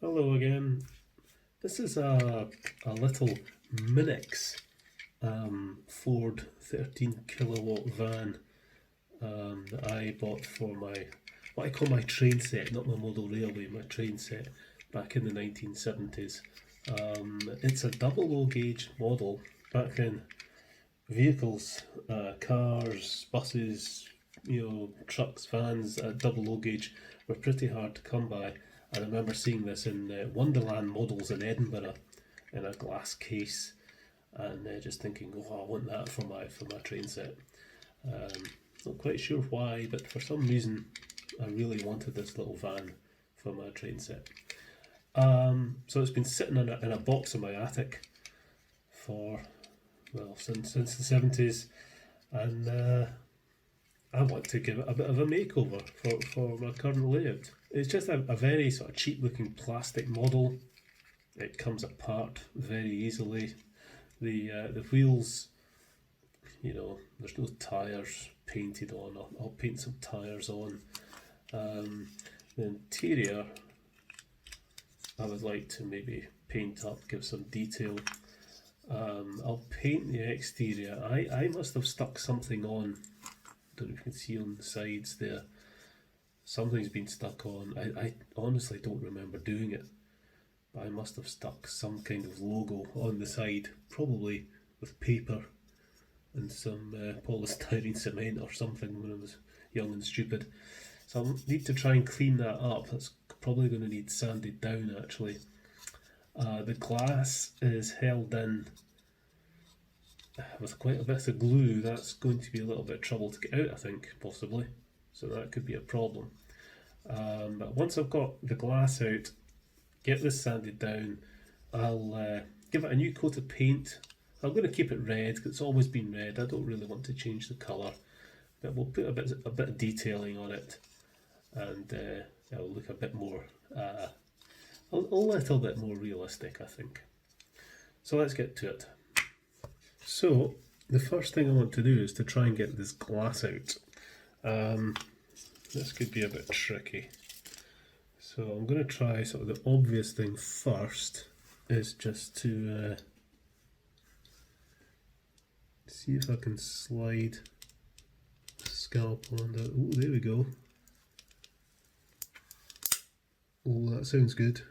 Hello again. This is a little Minix Ford 13 kilowatt van that I bought for what I call my train set, not my model railway, my train set back in the 1970s. It's a double low gauge model. Back then, vehicles, cars, buses, trucks, vans at double low gauge were pretty hard to come by. I remember seeing this in Wonderland models in Edinburgh in a glass case, and just thinking, "Oh, I want that for my train set." Not quite sure why, but for some reason, I really wanted this little van for my train set. So it's been sitting in a box in my attic for since the 70s, and I want to give it a bit of a makeover for my current layout. It's just a very sort of cheap looking plastic model. It comes apart very easily. The wheels, there's no tyres painted on. I'll paint some tyres on. The interior, I would like to maybe paint up, give some detail. I'll paint the exterior. I must have stuck something on. Don't know if you can see on the sides there. Something's been stuck on. I honestly don't remember doing it, but I must have stuck some kind of logo on the side, probably with paper and some polystyrene cement or something when I was young and stupid. So I'll need to try and clean that up. That's probably going to need sanded down actually. The glass is held in with quite a bit of glue. That's going to be a little bit of trouble to get out, I think, possibly. So that could be a problem. But once I've got the glass out, get this sanded down, I'll give it a new coat of paint. I'm going to keep it red because it's always been red. I don't really want to change the colour, but we'll put a bit of detailing on it, and it'll look a bit more, a little bit more realistic, I think. So let's get to it. So the first thing I want to do is to try and get this glass out. This could be a bit tricky. So I'm going to try sort of the obvious thing first is just to see if I can slide the scalpel under. Oh, there we go. Oh, that sounds good.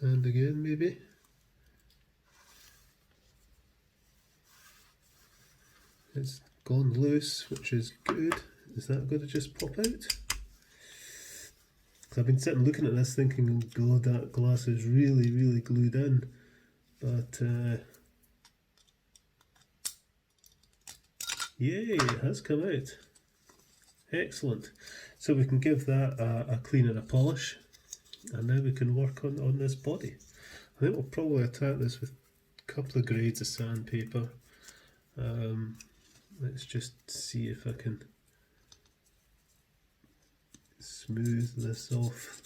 And again, maybe. It's gone loose, which is good. Is that going to just pop out? Because I've been sitting looking at this thinking, oh god, that glass is really, really glued in. But, yay, it has come out. Excellent. So we can give that a clean and a polish. And now we can work on this body. I think we'll probably attack this with a couple of grades of sandpaper. Let's just see if I can smooth this off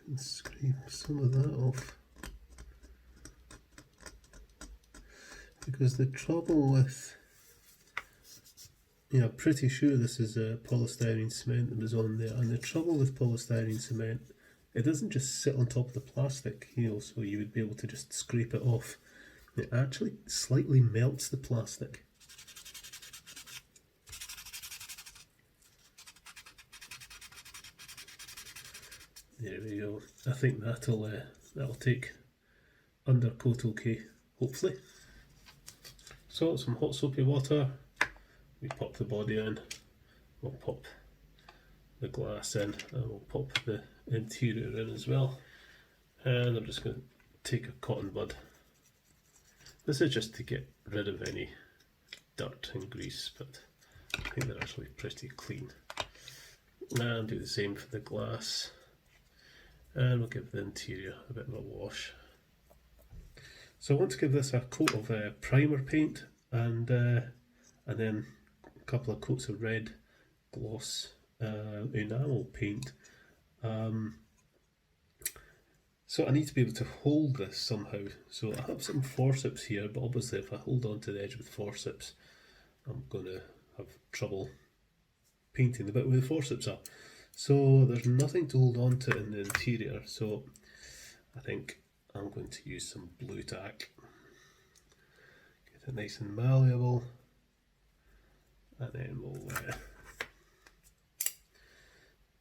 and scrape some of that off. Because the trouble with, I'm pretty sure this is polystyrene cement that was on there, and the trouble with polystyrene cement, it doesn't just sit on top of the plastic, so you would be able to just scrape it off. It actually slightly melts the plastic. There we go. I think that'll take undercoat okay, hopefully. So some hot soapy water. We pop the body in. We'll pop the glass in, and we'll pop the interior in as well. And I'm just going to take a cotton bud. This is just to get rid of any dirt and grease, but I think they're actually pretty clean. And do the same for the glass. And we'll give the interior a bit of a wash. So I want to give this a coat of primer paint, and then a couple of coats of red gloss enamel paint. So I need to be able to hold this somehow. So I have some forceps here, but obviously if I hold on to the edge with forceps, I'm going to have trouble painting the bit where the forceps are. So there's nothing to hold on to in the interior, so I think I'm going to use some blue tack. Get it nice and malleable, and then we'll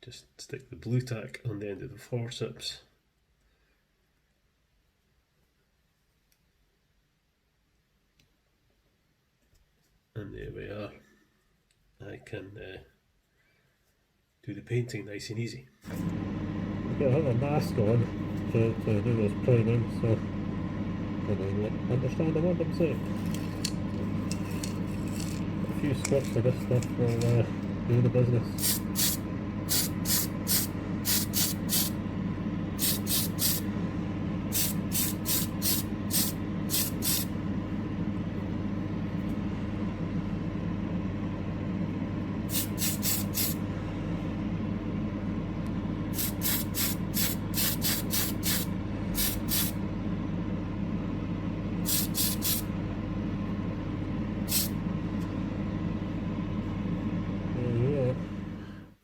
just stick the blue tack on the end of the forceps. And there we are. I can do the painting nice and easy. Yeah, I have a mask on to do this priming, so I don't understand what I'm saying. A few strips of this stuff will do the business.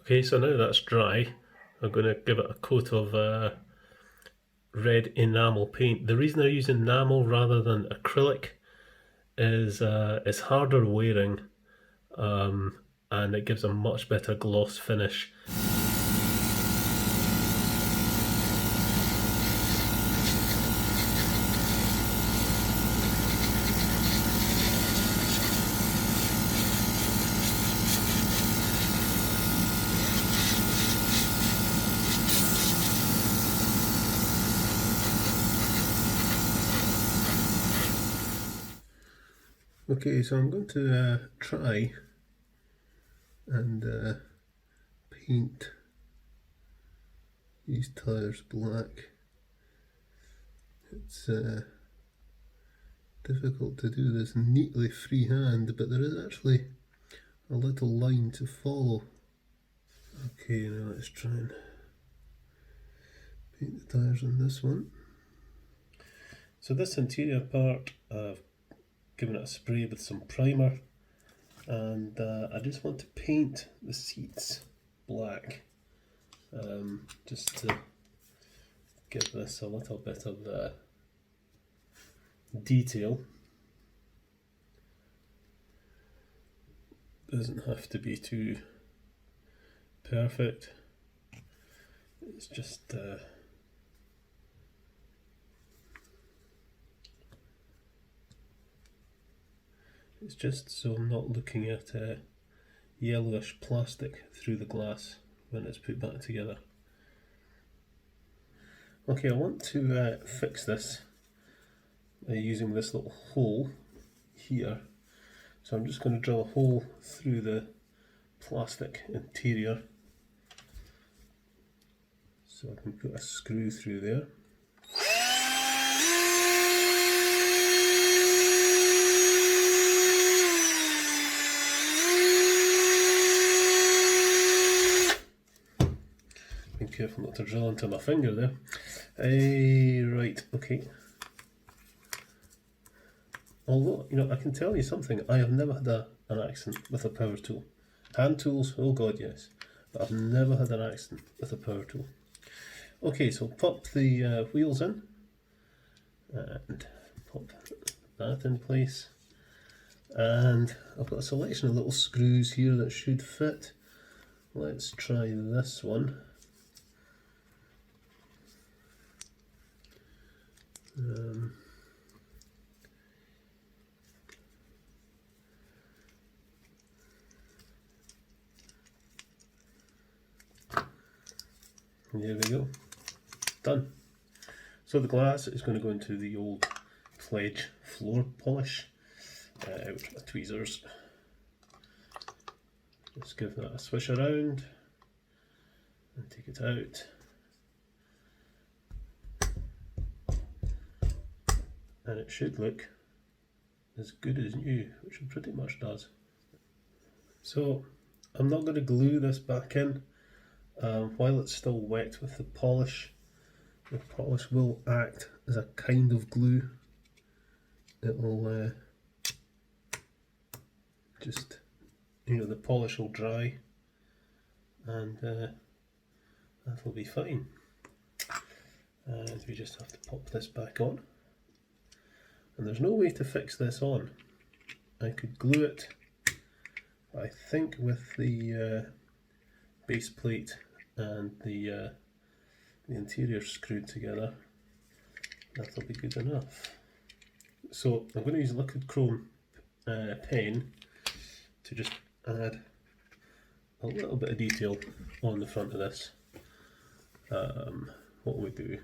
Okay, so now that's dry, I'm going to give it a coat of red enamel paint. The reason I use enamel rather than acrylic is it's harder wearing and it gives a much better gloss finish. Okay, so I'm going to try and paint these tyres black. It's difficult to do this neatly freehand, but there is actually a little line to follow. Okay, now let's try and paint the tyres on this one. So this interior part, I've given it a spray with some primer, and I just want to paint the seats black, just to give this a little bit of detail. Doesn't have to be too perfect, it's just so I'm not looking at yellowish plastic through the glass when it's put back together. Okay, I want to fix this using this little hole here. So I'm just going to drill a hole through the plastic interior so I can put a screw through there. Be careful not to drill into my finger there. Right, okay. Although, you know, I can tell you something, I have never had an accident with a power tool. Hand tools, oh god yes, but I've never had an accident with a power tool. Okay, so pop the wheels in, and pop that in place, and I've got a selection of little screws here that should fit. Let's try this one. There we go, done. So the glass is going to go into the old Pledge floor polish out with my tweezers. Just give that a swish around and take it out. And it should look as good as new, which it pretty much does. So I'm not going to glue this back in while it's still wet with the polish. The polish will act as a kind of glue. It will just, you know, the polish will dry and that'll be fine. And we just have to pop this back on. And there's no way to fix this on. I could glue it, I think, with the base plate and the interior screwed together. That'll be good enough. So I'm going to use a liquid chrome pen to just add a little bit of detail on the front of this. What will we do?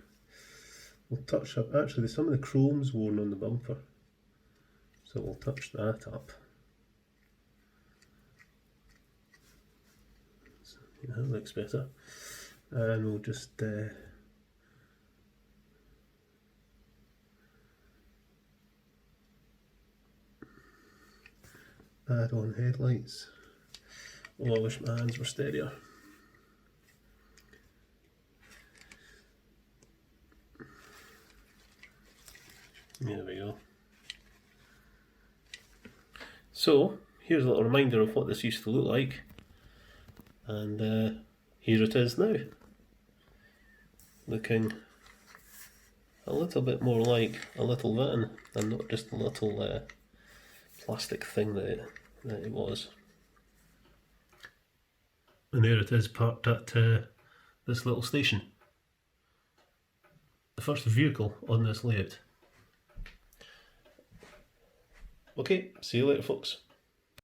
We'll touch up, actually some of the chrome's worn on the bumper, so we'll touch that up. So, yeah, that looks better. And we'll just add on headlights. Oh, I wish my hands were steadier. There we go. So, here's a little reminder of what this used to look like. And here it is now. Looking a little bit more like a little van and not just a little plastic thing that it was. And there it is, parked at this little station. The first vehicle on this layout. Okay, see you later folks.